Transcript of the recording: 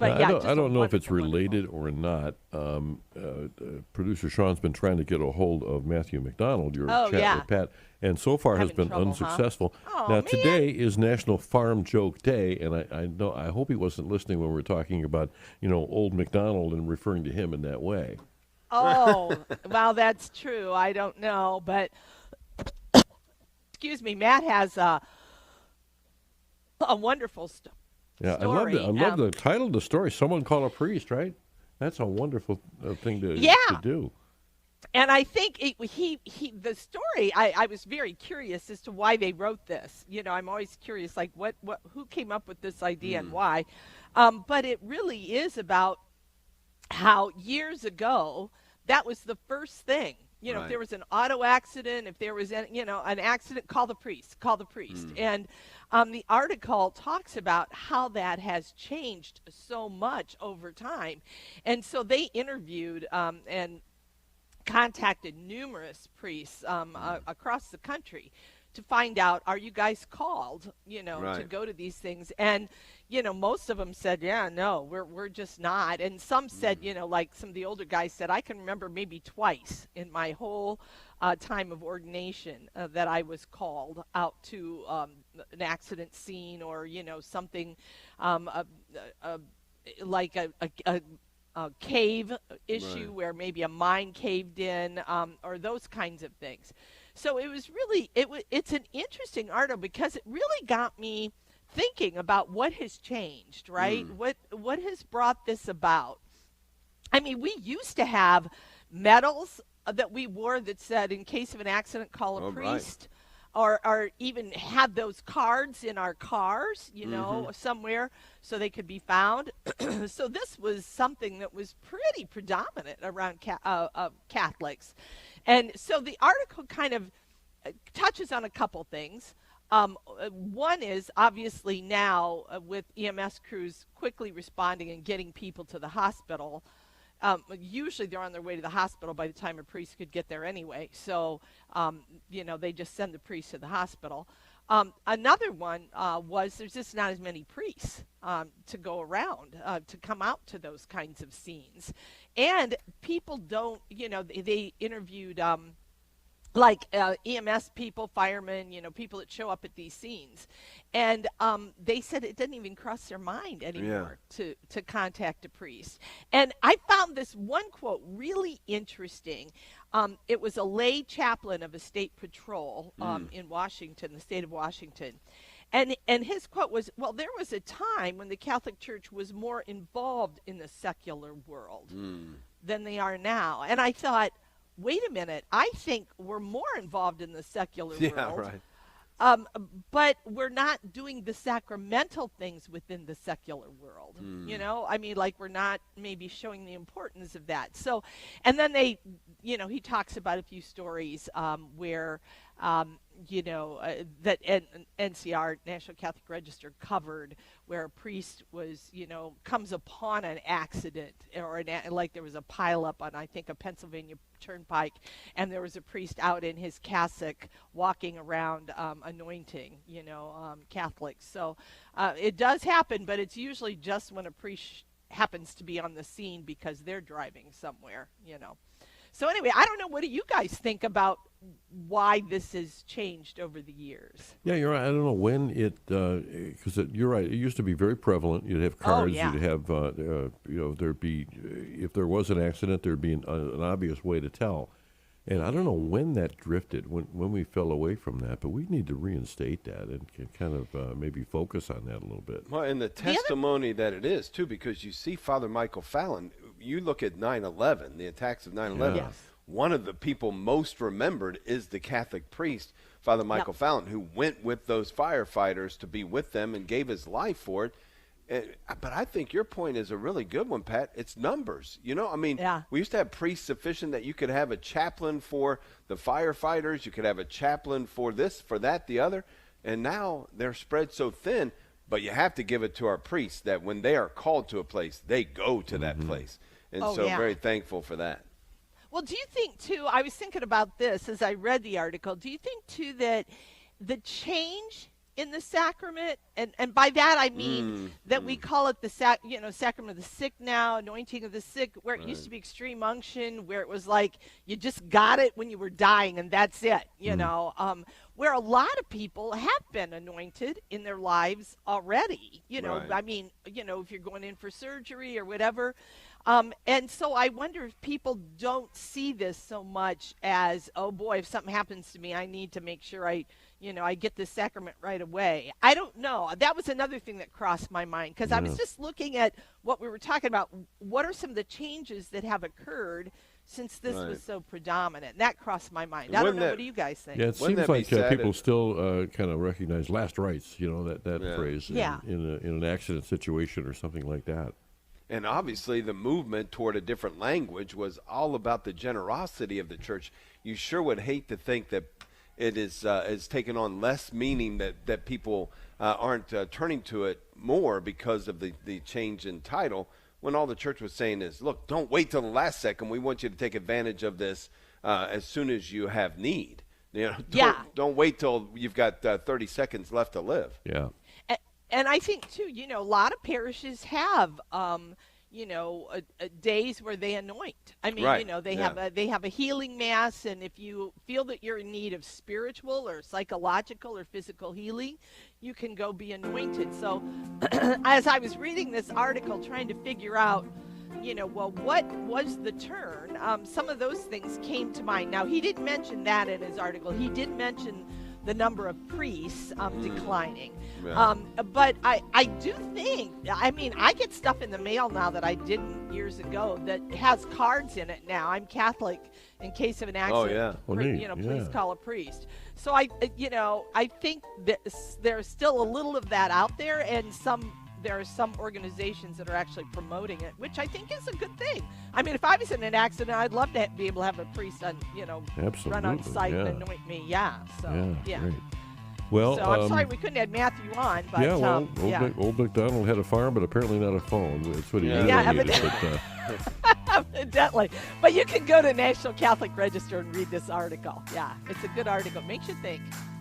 But Now, yeah, just I a don't know if it's wonderful, related or not. Producer Sean's been trying to get a hold of Matthew McDonald, your Oh chat yeah, with Pat, and so far has having been trouble, huh? unsuccessful. Oh Now, man. today is National Farm Joke Day, and I hope he wasn't listening when we were talking about, old McDonald and referring to him in that way. Oh, well, that's true. I don't know, but excuse me, Matt has a wonderful Yeah, I story. love the title of the story. Someone call a priest, right? That's a wonderful thing to Yeah, do. and I think he the story. I was very curious as to why they wrote this. I'm always curious, like what who came up with this idea and why. But it really is about how years ago that was the first thing. If Right. there was an auto accident, if there was an accident, call the priest, call the priest. And the article talks about how that has changed so much over time. And so they interviewed and contacted numerous priests across the country to find out, are you guys called, to Right. go to these things? And, most of them said, yeah, no, we're just not. And some said, like some of the older guys said, I can remember maybe twice in my whole time of ordination that I was called out to an accident scene or, something a, like a cave issue Right. where maybe a mine caved in or those kinds of things. So it was really it's an interesting article because it really got me thinking about what has changed, right? What has brought this about? I mean, we used to have medals that we wore that said, in case of an accident, call a Oh, right. priest. Or even had those cards in our cars, somewhere so they could be found. So this was something that was pretty predominant around Catholics. And so the article kind of touches on a couple things. One is obviously now with EMS crews quickly responding and getting people to the hospital. Usually they're on their way to the hospital by the time a priest could get there anyway. So, they just send the priest to the hospital. Another one was there's just not as many priests to go around to come out to those kinds of scenes. And people don't, they interviewed like EMS people, firemen, people that show up at these scenes. And they said it didn't even cross their mind anymore to contact a priest. And I found this one quote really interesting. It was a lay chaplain of a state patrol in Washington, the state of Washington. And his quote was, well, there was a time when the Catholic Church was more involved in the secular world than they are now. And I thought, wait a minute, I think we're more involved in the secular Yeah, world. right. But we're not doing the sacramental things within the secular world. I mean, like we're not maybe showing the importance of that. So, and then he talks about a few stories where, that NCR, National Catholic Register, covered where a priest was, comes upon an accident or like there was a pileup on, I think, a Pennsylvania turnpike, and there was a priest out in his cassock walking around anointing, Catholics. So it does happen, but it's usually just when a priest happens to be on the scene because they're driving somewhere. So anyway, I don't know. What do you guys think about why this has changed over the years? Yeah, you're right. I don't know when because you're right. It used to be very prevalent. You'd have cards. Yeah. You'd have, there'd be, if there was an accident, there'd be an obvious way to tell. And I don't know when that drifted, when we fell away from that, but we need to reinstate that and kind of maybe focus on that a little bit. Well, and the testimony that it is, too, because you see Father Michael Fallon, you look at 9/11, the attacks of 9/11. Yeah. Yes. One of the people most remembered is the Catholic priest, Father Michael Fallon, who went with those firefighters to be with them and gave his life for it. But I think your point is a really good one, Pat. It's numbers. I mean, we used to have priests sufficient that you could have a chaplain for the firefighters. You could have a chaplain for this, for that, the other. And now they're spread so thin. But you have to give it to our priests that when they are called to a place, they go to that place. And very thankful for that. Well, do you think, too, I was thinking about this as I read the article, do you think, too, that the change in the sacrament, and by that I mean that we call it the sacrament of the sick now, anointing of the sick, where it used to be extreme unction, where it was like you just got it when you were dying and that's it, where a lot of people have been anointed in their lives already, Right. I mean, if you're going in for surgery or whatever. And so I wonder if people don't see this so much as, oh boy, if something happens to me, I need to make sure I get this sacrament right away. I don't know. That was another thing that crossed my mind, because I was just looking at what we were talking about. What are some of the changes that have occurred since this was so predominant? And that crossed my mind. I don't know. What do you guys think? Yeah, it Wouldn't seems that be like sad people if- still kind of recognize last rites, that Yeah. phrase Yeah. in an accident situation or something like that. And obviously, the movement toward a different language was all about the generosity of the church. You sure would hate to think that it is taken on less meaning, that people aren't turning to it more because of the change in title, when all the church was saying is, look, don't wait till the last second. We want you to take advantage of this as soon as you have need. Don't wait till you've got 30 seconds left to live. Yeah. And I think too, a lot of parishes have, days where they anoint. I mean, Right. they have a healing mass, and if you feel that you're in need of spiritual or psychological or physical healing, you can go be anointed. So, as I was reading this article, trying to figure out, what was the turn? Some of those things came to mind. Now, he didn't mention that in his article. He did mention the number of priests declining. Yeah. But I do think, I get stuff in the mail now that I didn't years ago that has cards in it now. I'm Catholic in case of an accident. Oh, yeah. Well, neat. Please Yeah. call a priest. So I think that there's still a little of that out there, and there are some organizations that are actually promoting it, which I think is a good thing. I mean, if I was in an accident, I'd love to be able to have a priest run on site and anoint me. Yeah. So, yeah. Great. Well, So I'm sorry we couldn't have Matthew on, but old McDonald had a farm, but apparently not a phone. That's what he really Yeah, needed. evidently. But you can go to National Catholic Register and read this article. Yeah, it's a good article. Makes you think.